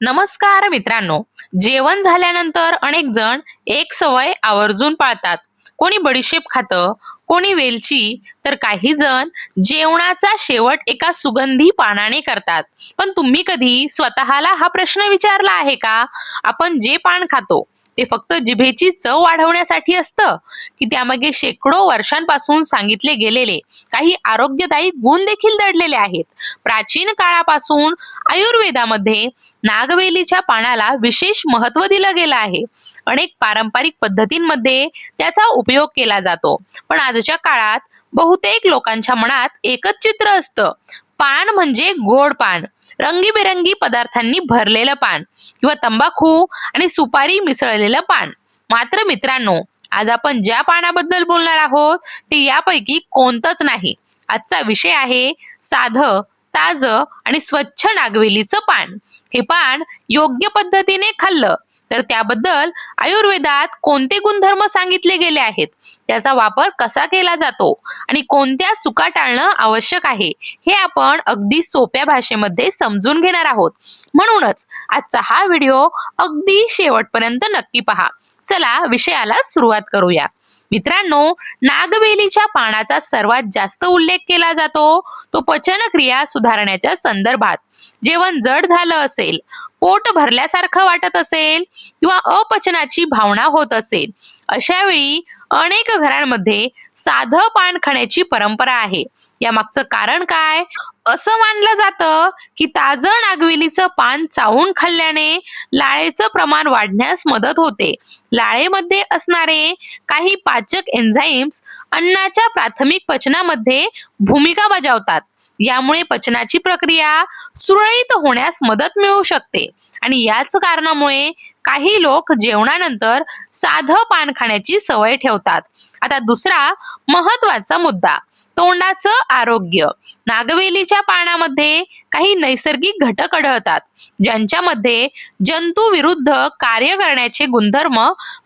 नमस्कार मित्रांनो. जेवण झाल्यानंतर अनेक जण एक सवय आवर्जून पाळतात. कोणी बडीशेप खातं, कोणी वेलची, तर काही जण जेवणाचा शेवट एका सुगंधी पानाने करतात. पण तुम्ही कधी स्वतःला हा प्रश्न विचारला आहे का? आपण जे पान खातो ते फक्त जिभेची चव वाढवण्यासाठी असतं, की त्यामागे शेकडो वर्षांपासून सांगितले गेलेले काही आरोग्यदायी गुण देखील दडलेले आहेत? प्राचीन काळापासून आयुर्वेदामध्ये नागवेलीच्या पानाला विशेष महत्त्व दिलं गेलं आहे. अनेक पारंपरिक पद्धतींमध्ये त्याचा उपयोग केला जातो. पण आजच्या काळात बहुतेक लोकांच्या मनात एकच चित्र असतं. पान म्हणजे गोड पान, रंगीबेरंगी पदार्थांनी भरलेलं पान किंवा तंबाखू आणि सुपारी मिसळलेलं पान. मात्र मित्रांनो, आज आपण ज्या पानाबद्दल बोलणार आहोत ते यापैकी कोणतंच नाही. आजचा विषय आहे साधं, ताजं आणि स्वच्छ नागवेलीचं पान. हे पान योग्य पद्धतीने खाल्लं तर त्याबद्दल आयुर्वेदात कोणते गुणधर्म सांगितले गेले आहेत, त्याचा वापर कसा केला जातो आणि कोणत्या चुका टाळणं आवश्यक आहे, हे आपण अगदी सोप्या भाषेमध्ये समजून घेणार आहोत. म्हणूनच आजचा हा व्हिडिओ अगदी शेवटपर्यंत नक्की पहा. चला विषयाला सुरुवात करूया. मित्रांनो, नागवेलीच्या पानाचा सर्वात जास्त उल्लेख केला जातो तो पचनक्रिया सुधारण्याच्या संदर्भात. जेवण जड झालं असेल, पोट भरल्यासारखं वाटत असेल किंवा अपचनाची भावना होत असेल, अशा वेळी अनेक घरांमध्ये साधं पान खाण्याची परंपरा आहे. यामागचं कारण काय? असं मानलं जातं की ताजं नागवेलीचं पान चावून खाल्ल्याने लाळेचं प्रमाण वाढण्यास मदत होते. लाळेमध्ये असणारे काही पाचक एन्झाईम्स अन्नाच्या प्राथमिक पचनामध्ये भूमिका बजावतात. यामुळे पचनाची प्रक्रिया सुरळीत होण्यास मदत मिळू शकते आणि याच कारणामुळे काही लोक जेवणानंतर साधं पान खाण्याची सवय ठेवतात. आता दुसरा महत्वाचा मुद्दा, तोंडाचं आरोग्य. नागवेलीच्या पानामध्ये काही नैसर्गिक घटक आढळतात ज्यांच्यामध्ये जंतू विरुद्ध कार्य करण्याचे गुणधर्म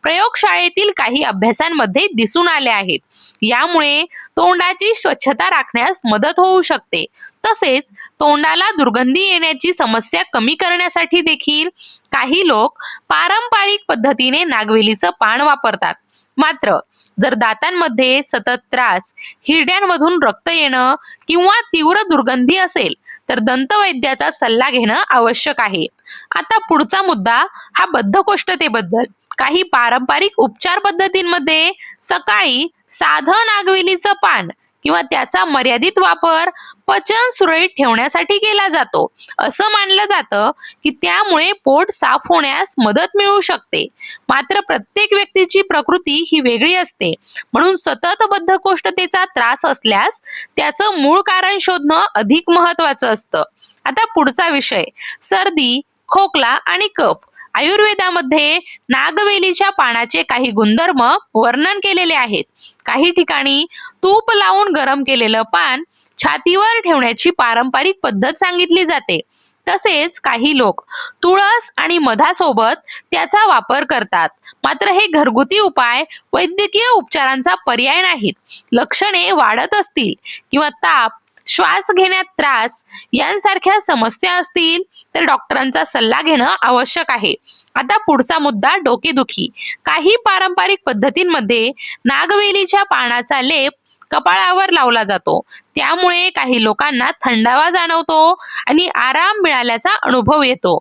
प्रयोगशाळेतील काही अभ्यासांमध्ये दिसून आले आहेत. यामुळे तोंडाची स्वच्छता राखण्यास मदत होऊ शकते. तसेच तोंडाला दुर्गंधी येण्याची समस्या कमी करण्यासाठी देखील काही लोक पारंपरिक पद्धतीने नागवेलीचं पान वापरतात. मात्र जर दातांमध्ये सतत त्रास, हिरड्यांमधून रक्त येणं किंवा तीव्र दुर्गंधी असेल तर दंतवैद्याचा सल्ला घेणं आवश्यक आहे. आता पुढचा मुद्दा हा बद्धकोष्ठतेबद्दल. काही पारंपरिक उपचार पद्धतींमध्ये सकाळी साधं नागवेलीचं पान किंवा त्याचा मर्यादित वापर पचन सुरळीत ठेवण्यासाठी केला जातो. असं मानलं जातं की त्यामुळे पोट साफ होण्यास मदत मिळू शकते. मात्र प्रत्येक व्यक्तीची प्रकृती ही वेगळी असते, म्हणून सतत बद्धकोष्ठतेचा त्रास असल्यास त्याचं मूळ कारण शोधणं अधिक महत्वाचं असतं. आता पुढचा विषय, सर्दी, खोकला आणि कफ. आयुर्वेदामध्ये नागवेलीच्या पानाचे काही गुणधर्म वर्णन केलेले आहेत. काही ठिकाणी तूप लावून गरम केलेलं पान छातीवर ठेवण्याची पारंपरिक पद्धत सांगितली जाते. तसेच काही लोक तुळस आणि मधासोबत त्याचा वापर करतात. मात्र हे घरगुती उपाय वैद्यकीय उपचारांचा पर्याय नाहीत. लक्षणे वाढत असतील किंवा ताप, श्वास घेण्यात त्रास यांसारख्या समस्या असतील तर डॉक्टरांचा सल्ला घेणं आवश्यक आहे. आता पुढचा मुद्दा, डोकेदुखी. काही पारंपरिक पद्धतींमध्ये नागवेलीच्या पानाचा लेप कपाळावर लावला जातो. त्यामुळे काही लोकांना थंडावा जाणवतो आणि आराम मिळाल्याचा अनुभव येतो.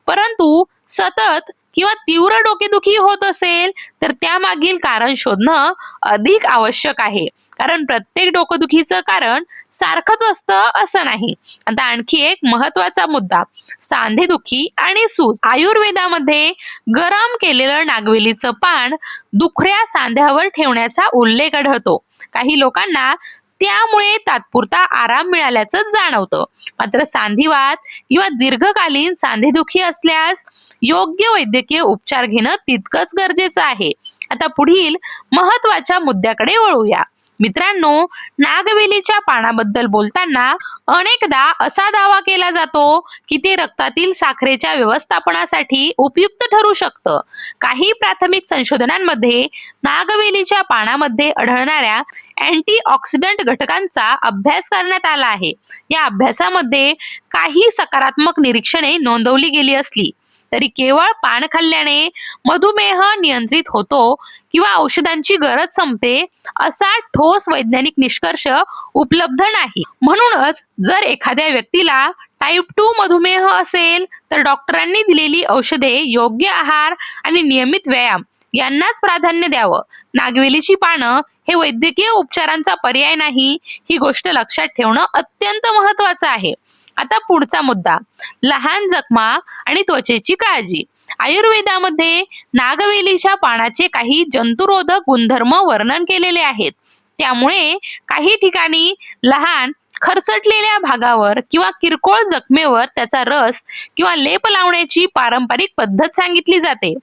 परंतु सतत किंवा तीव्र डोकेदुखी होत असेल तर त्यामागील कारण शोधणं अधिक आवश्यक आहे, कारण प्रत्येक डोकेदुखीचं कारण सारखंच असतं असं नाही. आता आणखी एक महत्वाचा मुद्दा, सांधेदुखी आणि सूज. आयुर्वेदामध्ये गरम केलेलं नागवेलीचं पान दुखऱ्या सांध्यावर ठेवण्याचा उल्लेख आढळतो. काही लोकांना त्यामुळे तात्पुरता आराम मिळाल्याचं जाणवतं. मात्र सांधिवात किंवा दीर्घकालीन सांधेदुखी असल्यास योग्य वैद्यकीय उपचार घेणं तितकंच गरजेचं आहे. आता पुढील महत्वाच्या मुद्द्याकडे वळूया. मित्रांनो, नागवेलीच्या पानाबद्दल बोलताना अनेकदा असा दावा केला जातो की ते रक्तातील साखरेच्या व्यवस्थापनासाठी उपयुक्त ठरू शकतं. काही प्राथमिक संशोधनांमध्ये नागवेलीच्या पानामध्ये आढळणाऱ्या अँटीऑक्सिडंट घटकांचा अभ्यास करण्यात आला आहे. या अभ्यासामध्ये काही सकारात्मक निरीक्षणे नोंदवली गेली असली तरी केवळ पान खाल्ल्याने मधुमेह नियंत्रित होतो किंवा औषधांची गरज संपते असा ठोस वैज्ञानिक निष्कर्ष उपलब्ध नाही. म्हणूनच जर एखाद्या व्यक्तीला टाईप 2 मधुमेह असेल तर डॉक्टरांनी दिलेली औषधे, योग्य आहार आणि नियमित व्यायाम यांनाच प्राधान्य द्यावं. नागवेलीची पानं हे वैद्यकीय उपचारांचा पर्याय नाही, ही गोष्ट लक्षात ठेवणं अत्यंत महत्वाचं आहे. आता पुढचा मुद्दा, लहान जखमा आणि त्वचेची काळजी. आयुर्वेदामध्ये नागवेलीच्या पानाचे काही जंतुरोधक गुणधर्म वर्णन केलेले आहेत. त्यामुळे काही ठिकाणी लहान खरचटलेल्या भागावर किंवा किरकोळ जखमेवर त्याचा रस किंवा लेप लावण्याची पारंपरिक पद्धत सांगितली जाते.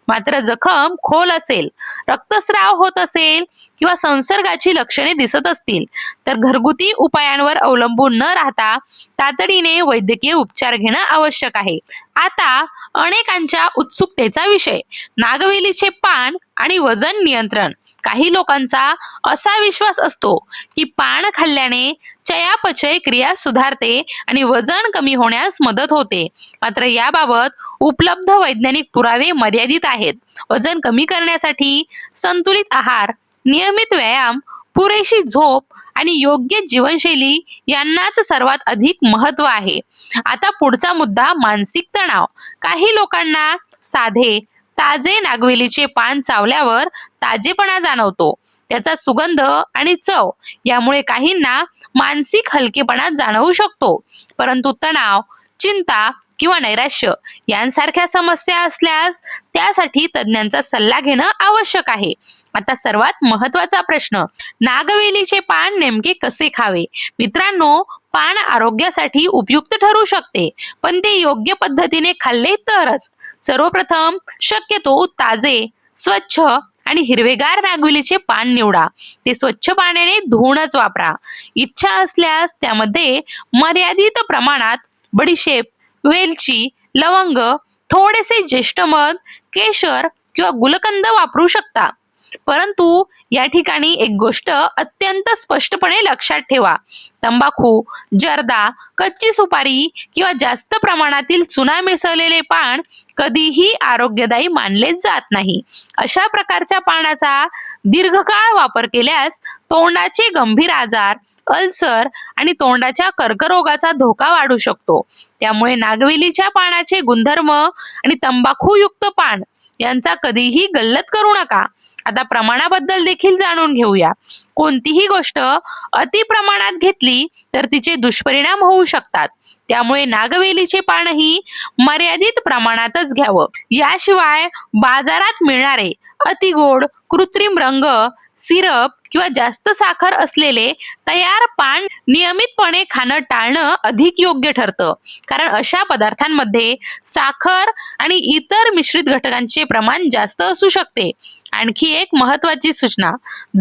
मात्र जखम खोल असेल, रक्तस्राव होत असेल किंवा संसर्गाची लक्षणे दिसत असतील तर घरगुती उपायांवर अवलंबून न राहता तातडीने वैद्यकीय उपचार घेणं आवश्यक आहे. आता अनेकांच्या उत्सुकतेचा विषय, नागवेलीचे पान आणि वजन नियंत्रण. काही लोकांचा असा विश्वास असतो की पान खाल्ल्याने चयापचय क्रिया सुधारते आणि वजन कमी होण्यास मदत होते. मात्र याबाबत उपलब्ध वैज्ञानिक पुरावे मर्यादित आहेत. वजन कमी करण्यासाठी संतुलित आहार, नियमित व्यायाम, पुरेशी झोप आणि योग्य जीवनशैली यांनाच सर्वात अधिक महत्त्व आहे. आता पुढचा मुद्दा, मानसिक तणाव. काही लोकांना साधे ताजे नागवेलीचे पान चावल्यावर ताजेपणा जाणवतो. त्याचा सुगंध आणि चव यामुळे काहींना मानसिक हलकेपणा जाणवू शकतो. परंतु तणाव, चिंता किंवा नैराश्य यांसारख्या समस्या असल्यास त्यासाठी तज्ञांचा सल्ला घेणं आवश्यक आहे. आता सर्वात महत्त्वाचा प्रश्न, नागवेलीचे पान नेमके कसे खावे? मित्रांनो, पान आरोग्यासाठी उपयुक्त ठरू शकते, पण ते योग्य पद्धतीने खाल्ले तरच. सर्वप्रथम शक्यतो ताजे, स्वच्छ आणि हिरवेगार नागवेलीचे पान निवडा. ते स्वच्छ पाण्याने धुवूनच वापरा. इच्छा असल्यास त्यामध्ये मर्यादित प्रमाणात बडीशेप, वेलची, लवंग, थोडेसे ज्येष्ठ मध, केशर किंवा गुलकंद वापरू शकता. परंतु या ठिकाणी एक गोष्ट अत्यंत स्पष्टपणे लक्षात ठेवा, तंबाखू, जर्दा, कच्ची सुपारी किंवा जास्त प्रमाणातील चुना मिसळलेले पान कधीही आरोग्यदायी मानले जात नाही. अशा प्रकारच्या पानाचा दीर्घकाळ वापर केल्यास तोंडाचे गंभीर आजार, अल्सर आणि तोंडाच्या कर्करोगाचा धोका वाढू शकतो. त्यामुळे नागवेलीच्या पानाचे गुणधर्म आणि तंबाखूयुक्त पान यांचा कधीही गल्लत करू नका. आता प्रमाणाबद्दल देखील जाणून घेऊया. कोणतीही गोष्ट अति प्रमाणात घेतली तर तिचे दुष्परिणाम होऊ शकतात. त्यामुळे नागवेलीचे पानही मर्यादित प्रमाणातच घ्यावं. याशिवाय बाजारात मिळणारे अतिगोड, कृत्रिम रंग, सिरप किंवा जास्त साखर असलेले तयार पान नियमितपणे खाणं टाळणं अधिक योग्य ठरतं. कारण अशा पदार्थांमध्ये साखर आणि इतर मिश्रित घटकांचे प्रमाण जास्त असू शकते. आणखी एक महत्त्वाची सूचना,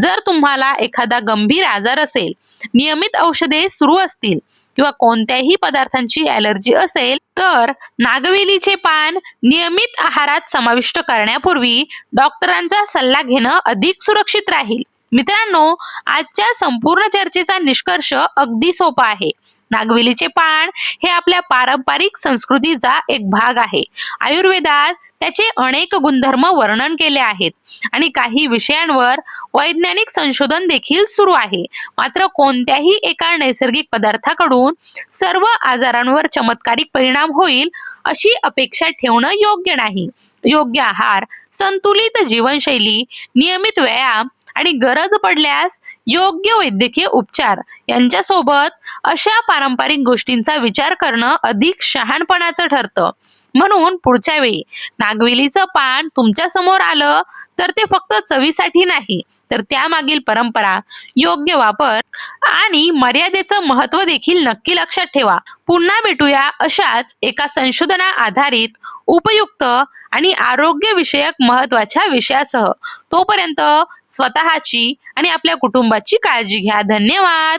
जर तुम्हाला एखादा गंभीर आजार असेल, नियमित औषधे सुरू असतील किंवा कोणत्याही पदार्थांची ॲलर्जी असेल तर नागवेलीचे पान नियमित आहारात समाविष्ट करण्यापूर्वी डॉक्टरांचा सल्ला घेणं अधिक सुरक्षित राहील. मित्रांनो, आजच्या संपूर्ण चर्चेचा निष्कर्ष अगदी सोपा आहे. नागवेलीचे पान हे आपल्या पारंपरिक संस्कृतीचा एक भाग आहे. आयुर्वेदात त्याचे अनेक गुणधर्म वर्णन केले आहेत आणि काही विषयांवर वैज्ञानिक संशोधन देखील सुरू आहे. मात्र कोणत्याही एका नैसर्गिक पदार्थाकडून सर्व आजारांवर चमत्कारिक परिणाम होईल अशी अपेक्षा ठेवणं योग्य नाही. योग्य आहार, संतुलित जीवनशैली, नियमित व्यायाम आणि गरज पडल्यास योग्य वैद्यकीय उपचार यांच्यासोबत अशा पारंपरिक गोष्टींचा विचार करणं अधिक शहाणपणाचं ठरतं. म्हणून पुढच्या वेळी नागवेलीचं पान तुमच्या समोर आलं तर ते फक्त चवीसाठी नाही, तर त्यामागील परंपरा, योग्य वापर आणि मर्यादेचं महत्त्व देखील नक्की लक्षात ठेवा. पुन्हा भेटूया अशाच एका संशोधना आधारित उपयुक्त आणि आरोग्यविषयक महत्त्वाच्या विषयासह. तोपर्यंत स्वतःची आणि आपल्या कुटुंबाची काळजी घ्या. धन्यवाद.